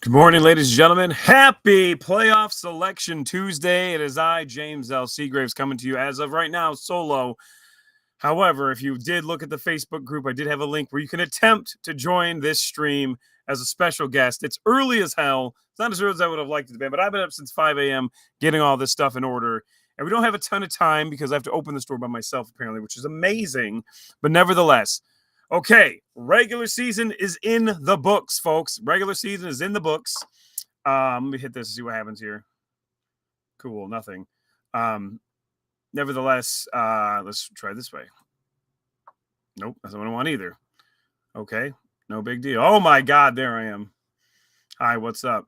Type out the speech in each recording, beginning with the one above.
Good morning, ladies and gentlemen. Happy Playoff Selection Tuesday. It is I, James L. Seagraves, coming to you as of right now, solo. However, if you did look at the Facebook group, I did have a link where you can attempt to join this stream as a special guest. It's early as hell. It's not as early as I would have liked it to be, but I've been up since 5 a.m. getting all this stuff in order. And we don't have a ton of time because I have to open the store by myself, apparently, which is amazing. But nevertheless, okay, regular season is in the books, folks. Regular season is in the books. Let me hit this and see what happens here. Cool, nothing. Nevertheless, let's try this way. Nope, that's not what I want either. Okay, no big deal. Oh my God, there I am. Hi, what's up?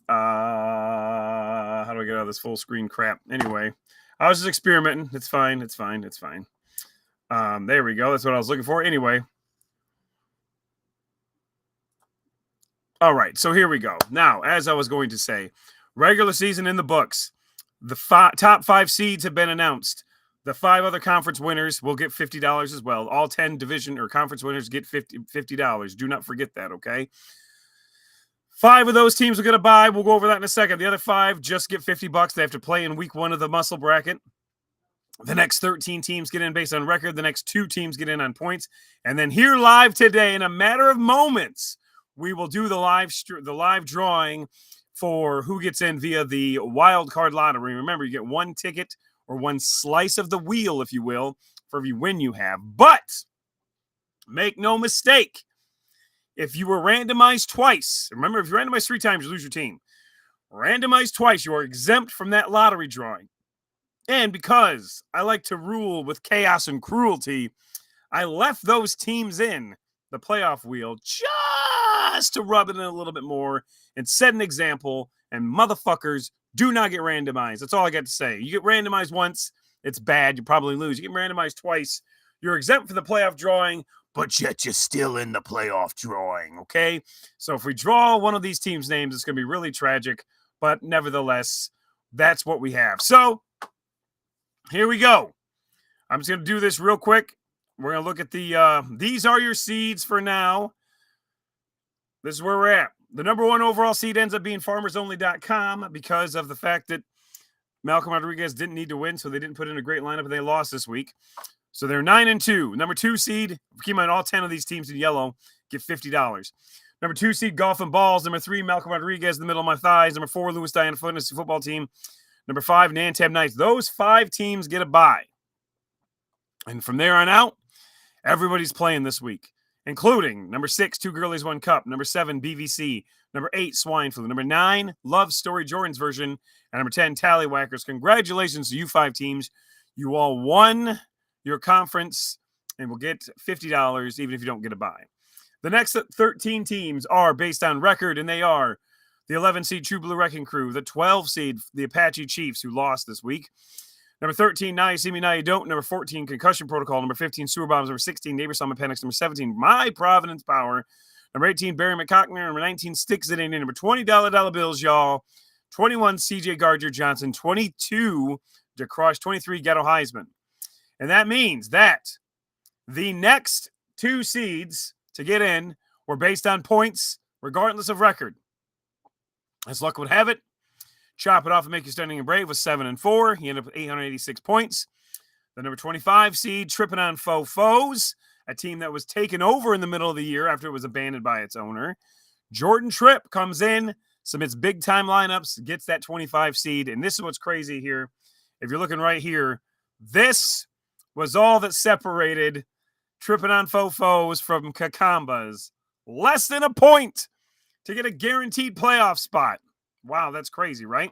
How do I get out of this full screen crap? Anyway, I was just experimenting. It's fine. It's fine. It's fine. There we go. That's what I was looking for. Anyway. All right, so here we go. Now, as I was going to say, regular season in the books. The top 5 seeds have been announced. The 5 other conference winners will get $50 as well. All 10 division or conference winners get $50. Do not forget that, okay? 5 of those teams will get a bye. We'll go over that in a second. The other 5 just get $50. They have to play in week 1 of the MUSL bracket. The next 13 teams get in based on record. The next 2 teams get in on points. And then here live today, in a matter of moments, we will do the live drawing for who gets in via the wild card lottery. Remember, you get 1 ticket or 1 slice of the wheel, if you will, for every win you have. But make no mistake, if you were randomized twice, remember, if you're randomized 3 times, you lose your team. Randomized twice, you are exempt from that lottery drawing. And because I like to rule with chaos and cruelty, I left those teams in the playoff wheel just to rub it in a little bit more and set an example. And motherfuckers, do not get randomized. That's all I got to say. You get randomized once, it's bad. You probably lose. You get randomized twice, you're exempt from the playoff drawing, but yet you're still in the playoff drawing, okay? So if we draw one of these teams' names, it's going to be really tragic. But nevertheless, that's what we have. So here we go. I'm just going to do this real quick. We're going to look at the, these are your seeds for now. This is where we're at. The number 1 overall seed ends up being FarmersOnly.com because of the fact that Malcolm Rodriguez didn't need to win, so they didn't put in a great lineup, and they lost this week. So they're 9-2. Number 2 seed, keep in mind all 10 of these teams in yellow get $50. Number 2 seed, Golf and Balls. Number 3, Malcolm Rodriguez, in the middle of my thighs. Number 4, Louis Diana Fantasy Football Team. Number 5, Nantab Knights. Those 5 teams get a bye. And from there on out, everybody's playing this week, including number 6, 2 Girlies, 1 Cup. Number 7, BVC. Number 8, Swine Flu. Number 9, Love Story, Jordan's version. And number 10, Tallywhackers. Congratulations to you 5 teams. You all won your conference and will get $50 even if you don't get a bye. The next 13 teams are based on record, and they are the 11 seed True Blue Wrecking Crew, the 12 seed the Apache Chiefs, who lost this week. Number 13, Now You See Me, Now You Don't. Number 14, Concussion Protocol. Number 15, Sewer Bombs. Number 16, Neighbor Summon Panics. Number 17, My Providence Power. Number 18, Barry McCockner. Number 19, Sticks It In. Number 20, dollar bills, y'all. 21, CJ Gardner Johnson. 22, DeCrush. 23, Ghetto Heisman. And that means that the next 2 seeds to get in were based on points, regardless of record. As luck would have it, Chop It Off and Make You Stunning and Brave was 7-4. He ended up with 886 points. The number 25 seed, Tripping on Faux Foes, a team that was taken over in the middle of the year after it was abandoned by its owner. Jordan Tripp comes in, submits big-time lineups, gets that 25 seed. And this is what's crazy here. If you're looking right here, this was all that separated Tripping on Faux Foes from Kakambas. Less than a point to get a guaranteed playoff spot. Wow, that's crazy, right?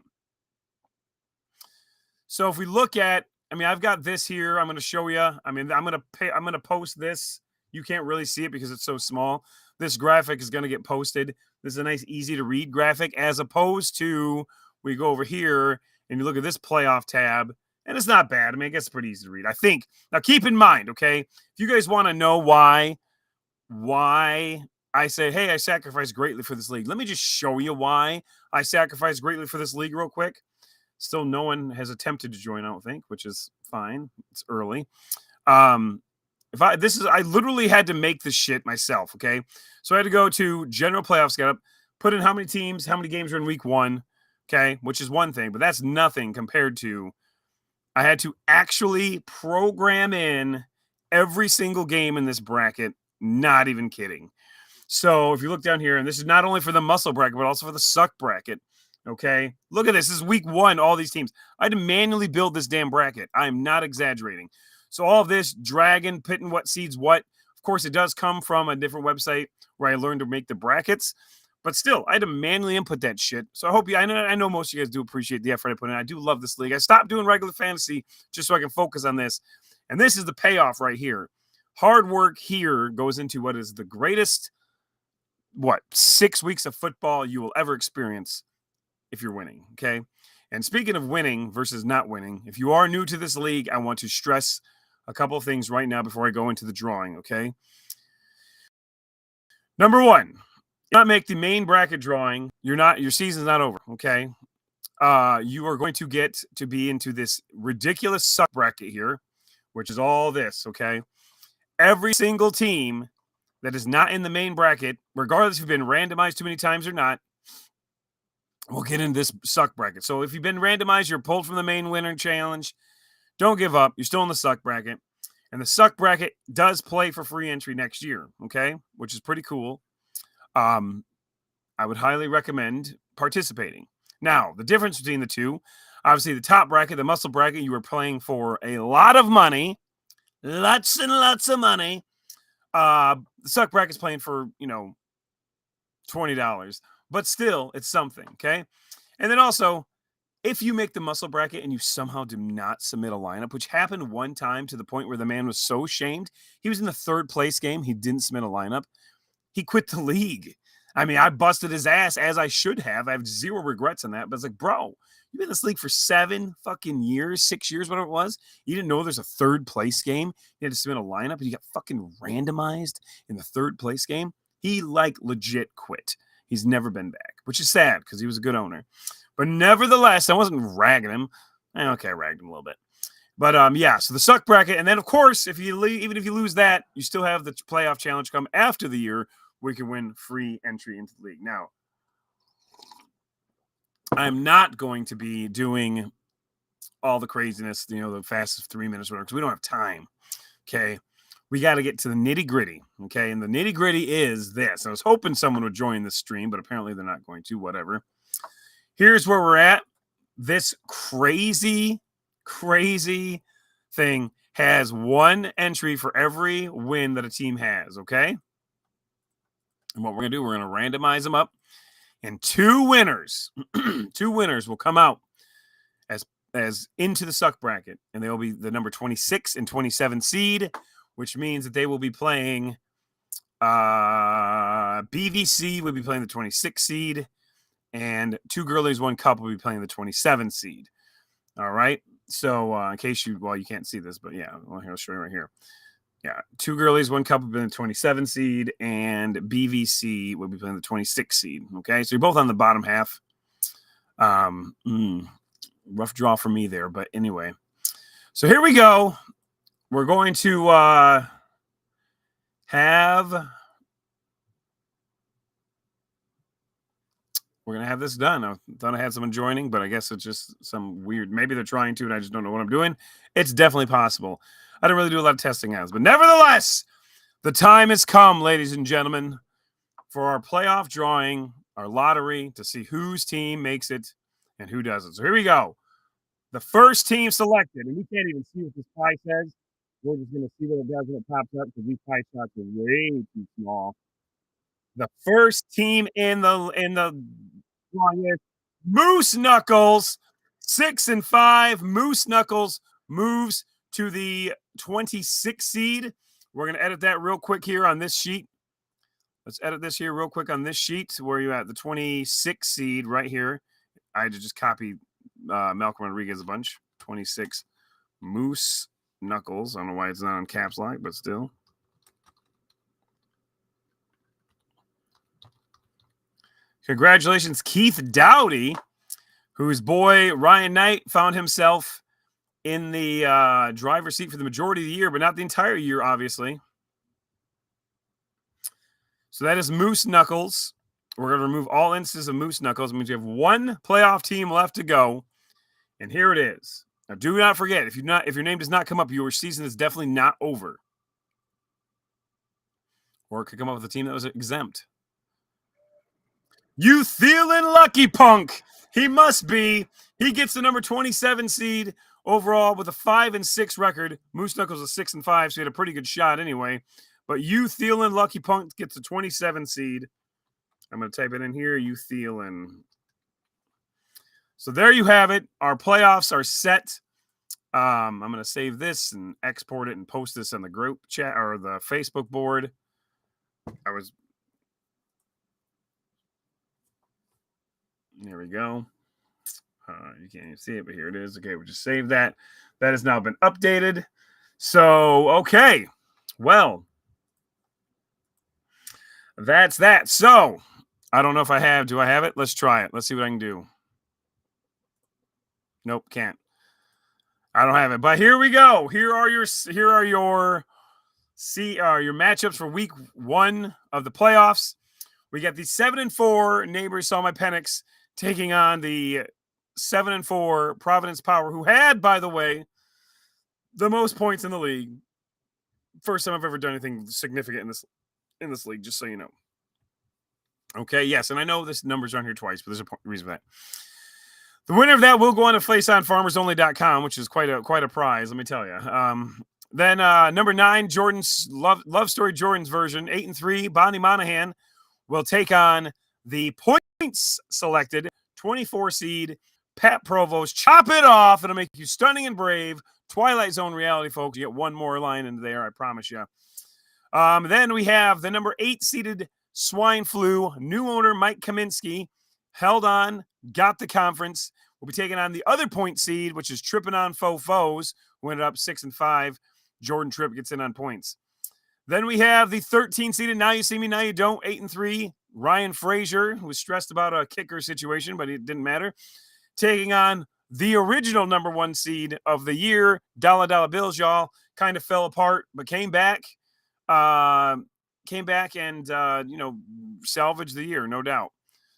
So if we look at, I've got this here. I'm going to show you. I'm going to post this. You can't really see it because it's so small. This graphic is going to get posted. This is a nice, easy to read graphic, as opposed to we go over here and you look at this playoff tab, and it's not bad. I guess it's pretty easy to read, I think. Now, keep in mind, okay, if you guys want to know why I say, hey, I sacrificed greatly for this league, let me just show you why I sacrificed greatly for this league real quick. Still, no one has attempted to join, I don't think, which is fine. It's early. I literally had to make this shit myself, okay? So I had to go to General Playoff Setup, put in how many teams, how many games are in week 1, okay, which is one thing, but that's nothing compared to I had to actually program in every single game in this bracket. Not even kidding. So if you look down here, and this is not only for the muscle bracket, but also for the suck bracket. Okay. Look at this. This is week 1, all these teams. I had to manually build this damn bracket. I'm not exaggerating. So all of this, dragging, pitting what seeds what. Of course, it does come from a different website where I learned to make the brackets. But still, I had to manually input that shit. So I hope I know most of you guys do appreciate the effort I put in. I do love this league. I stopped doing regular fantasy just so I can focus on this. And this is the payoff right here. Hard work here goes into what is the greatest, 6 weeks of football you will ever experience if you're winning, okay? And speaking of winning versus not winning, if you are new to this league, I want to stress a couple of things right now before I go into the drawing, okay? Number 1, not make the main bracket drawing. Your season's not over, okay? You are going to get to be into this ridiculous suck bracket here, which is all this, okay? Every single team that is not in the main bracket, regardless if you've been randomized too many times or not, will get in this suck bracket. So if you've been randomized, you're pulled from the main winner challenge. Don't give up. You're still in the suck bracket. And the suck bracket does play for free entry next year, okay? Which is pretty cool. I would highly recommend participating. Now, the difference between the two, obviously the top bracket, the muscle bracket, you were playing for a lot of money, lots and lots of money. The suck bracket's playing for, $20, but still it's something, okay? And then also, if you make the muscle bracket and you somehow do not submit a lineup, which happened one time to the point where the man was so shamed, he was in the 3rd place game, he didn't submit a lineup. He quit the league. I mean, I busted his ass as I should have. I have zero regrets on that. But it's like, bro, you've been in this league for 7 fucking years, 6 years, whatever it was. You didn't know there's a 3rd place game. You had to submit a lineup and you got fucking randomized in the 3rd place game. He legit quit. He's never been back, which is sad because he was a good owner. But nevertheless, I wasn't ragging him. Okay, I ragged him a little bit. But yeah, so the suck bracket. And then, of course, even if you lose that, you still have the playoff challenge come after the year where you can win free entry into the league. Now, I'm not going to be doing all the craziness, the fastest 3 minutes, whatever, because we don't have time. Okay. We got to get to the nitty gritty. Okay. And the nitty gritty is this. I was hoping someone would join the stream, but apparently they're not going to, whatever. Here's where we're at. This crazy thing has 1 entry for every win that a team has. Okay. And what we're going to do, we're going to randomize them up. And 2 winners, 2 winners will come out as into the suck bracket. And they'll be the number 26 and 27 seed, which means that they will be playing BVC will be playing the 26 seed. And 2 girlies, 1 couple will be playing the 27 seed. All right. So in case you can't see this, but yeah, I'll show you right here. Yeah, 2 girlies, 1 couple will be in the 27 seed, and BVC will be playing the 26 seed. Okay, so you're both on the bottom half. Rough draw for me there, but anyway. So here we go. We're going to we're going to have this done. I thought I had someone joining, but I guess it's just some weird, maybe they're trying to, and I just don't know what I'm doing. It's definitely possible. I don't really do a lot of testing as, but nevertheless, the time has come, ladies and gentlemen, for our playoff drawing, our lottery, to see whose team makes it and who doesn't. So here we go. The first team selected, and we can't even see what this pie says. We're just going to see what it does when it pops up because these pie shots are way too small. The first team in the drawing is Moose Knuckles, 6 and 5. Moose Knuckles moves to the 26 seed. We're going to edit that real quick here on this sheet. Let's edit this here real quick on this sheet. Where are you at? The 26 seed right here. I had to just copy Malcolm Rodriguez a bunch. 26 Moose Knuckles. I don't know why it's not on caps lock, but still. Congratulations, Keith Dowdy, whose boy Ryan Knight found himself in the driver's seat for the majority of the year, but not the entire year, obviously. So that is Moose Knuckles. We're going to remove all instances of Moose Knuckles. It means you have one playoff team left to go. And here it is. Now, do not forget, if your name does not come up, your season is definitely not over. Or it could come up with a team that was exempt. You Thielen Lucky Punk. He must be. He gets the number 27 seed overall with a 5-6 record. Moose Knuckles is 6-5, so he had a pretty good shot anyway. But you Thielen Lucky Punk gets the 27 seed. I'm going to type it in here. You Thielen. So there you have it. Our playoffs are set. I'm going to save this and export it and post this on the group chat or the Facebook board. There we go. You can't even see it, but here it is. Okay, we'll just save that. That has now been updated. So, okay. Well, that's that. So, I don't know if I have. Do I have it? Let's try it. Let's see what I can do. Nope, can't. I don't have it. But here we go. Here are your matchups for week 1 of the playoffs. We got the 7-4 neighbors saw my Penix taking on the 7-4 Providence Power, who had, by the way, the most points in the league. First time I've ever done anything significant in this league, just so you know. Okay, yes, and I know this number's on here twice, but there's a reason for that. The winner of that will go on to face on farmersonly.com, which is quite a prize, let me tell you. Then number 9, Jordan's Love Story Jordan's version, 8-3, Bonnie Monahan will take on the points selected 24 seed Pat Provost. Chop it off. It'll make you stunning and brave. Twilight Zone reality, folks. You get one more line in there, I promise you. Then we have the number 8 seeded Swine Flu. New owner Mike Kaminsky held on, got the conference. We'll be taking on the other point seed, which is Tripping on Faux Foes, who ended up 6-5. Jordan Tripp gets in on points. Then we have the 13 seeded Now You See Me, Now You Don't, 8-3. Ryan Frazier, who was stressed about a kicker situation, but it didn't matter, taking on the original number 1 seed of the year, Dollar Bills, y'all. Kind of fell apart, but came back and salvaged the year, no doubt.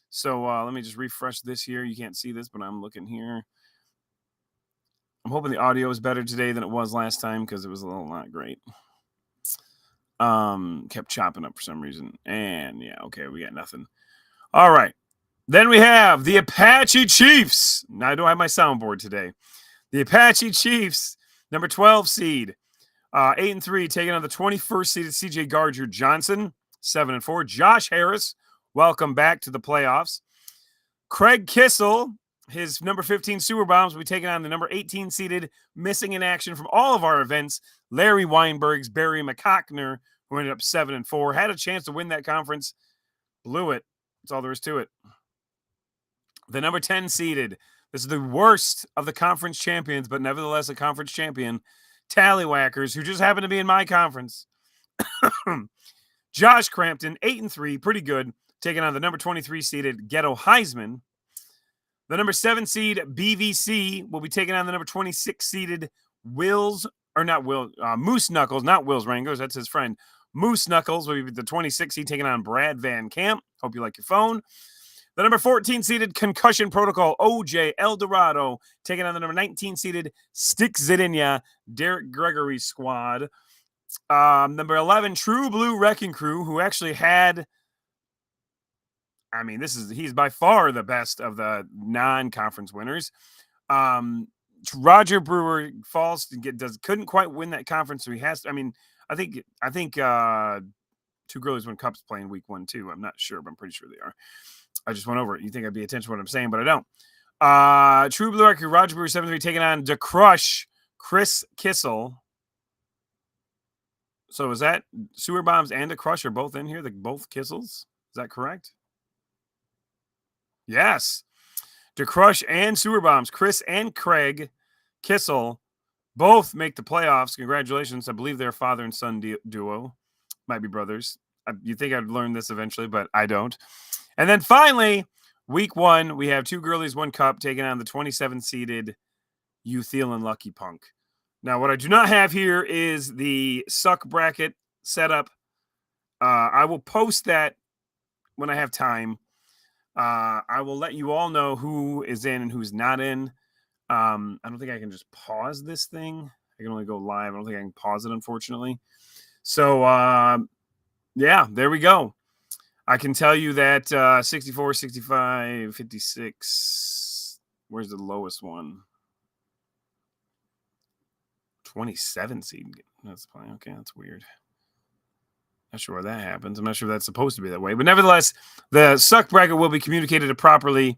So let me just refresh this here. You can't see this, but I'm looking here. I'm hoping the audio is better today than it was last time because it was a little not great. Kept chopping up for some reason. And yeah, okay, we got nothing. All right. Then we have the Apache Chiefs. Now I don't have my soundboard today. The Apache Chiefs, number 12 seed, 8-3, taking on the 21st seeded CJ Gardner Johnson, 7-4. Josh Harris, welcome back to the playoffs. Craig Kissel, his number 15 Sewer Bombs, will be taking on the number 18 seeded, missing in action from all of our events, Larry Weinberg's Barry McCockner, who ended up 7-4. Had a chance to win that conference, blew it. That's all there is to it. The number 10 seeded, this is the worst of the conference champions, but nevertheless a conference champion, Tallywhackers, who just happened to be in my conference. Josh Crampton, 8-3, pretty good, taking on the number 23 seeded Ghetto Heisman. The number 7 seed BVC will be taking on the number 26 seeded Moose Knuckles, not Wills Rangos, that's his friend. Moose Knuckles will be the 26 seed taking on Brad Van Camp. Hope you like your phone. The number 14 seeded Concussion Protocol OJ Eldorado taking on the number 19 seeded Stick Zidinia Derek Gregory squad. Number 11 True Blue Wrecking Crew, who actually had, he's by far the best of the non-conference winners. Roger Brewer couldn't quite win that conference, so he has. I think 2 Girlies Win Cups playing week 1 too. I'm not sure, but I'm pretty sure they are. I just went over it. You think I'd be attention to what I'm saying, but I don't. True Blue Record, Roger Brewer 7-3 taking on Da Crush, Chris Kissel. So is that Sewer Bombs and Da Crush are both in here? Both Kissels? Is that correct? Yes. Da Crush and Sewer Bombs, Chris and Craig Kissel, both make the playoffs. Congratulations. I believe they're father and son duo. Might be brothers. You think I'd learn this eventually, but I don't. And then finally, week 1, we have 2 Girlies, 1 Cup taking on the 27-seeded You Thielen Lucky Punk. Now, what I do not have here is the suck bracket setup. I will post that when I have time. I will let you all know who is in and who's not in. I don't think I can just pause this thing. I can only go live. I don't think I can pause it, unfortunately. So, yeah, there we go. I can tell you that 64, 65, 56. Where's the lowest one? 27 seed. That's playing. Okay, that's weird. Not sure why that happens. I'm not sure that's supposed to be that way. But nevertheless, the suck bracket will be communicated properly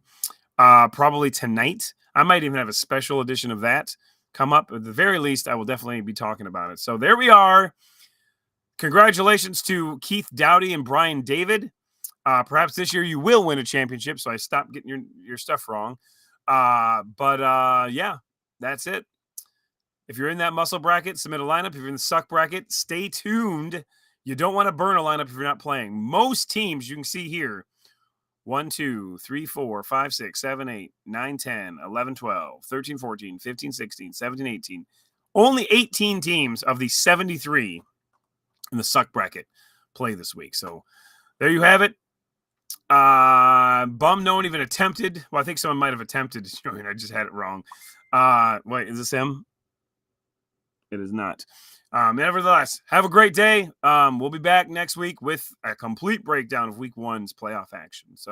probably tonight. I might even have a special edition of that come up. At the very least, I will definitely be talking about it. So there we are. Congratulations to Keith Dowdy and Brian David. Perhaps this year you will win a championship. So I stopped getting your stuff wrong. Yeah, that's it. If you're in that muscle bracket, submit a lineup. If you're in the suck bracket, stay tuned. You don't want to burn a lineup if you're not playing. Most teams you can see here 1, 2, 3, 4, 5, 6, 7, 8, 9, 10, 11, 12, 13, 14, 15, 16, 17, 18. Only 18 teams of the 73 in the suck bracket play this week. So there you have it. Bum, no one even attempted. Well, I think someone might have attempted to join. I just had it wrong. Wait, is this him? It is not. Nevertheless, have a great day. We'll be back next week with a complete breakdown of week 1's playoff action. So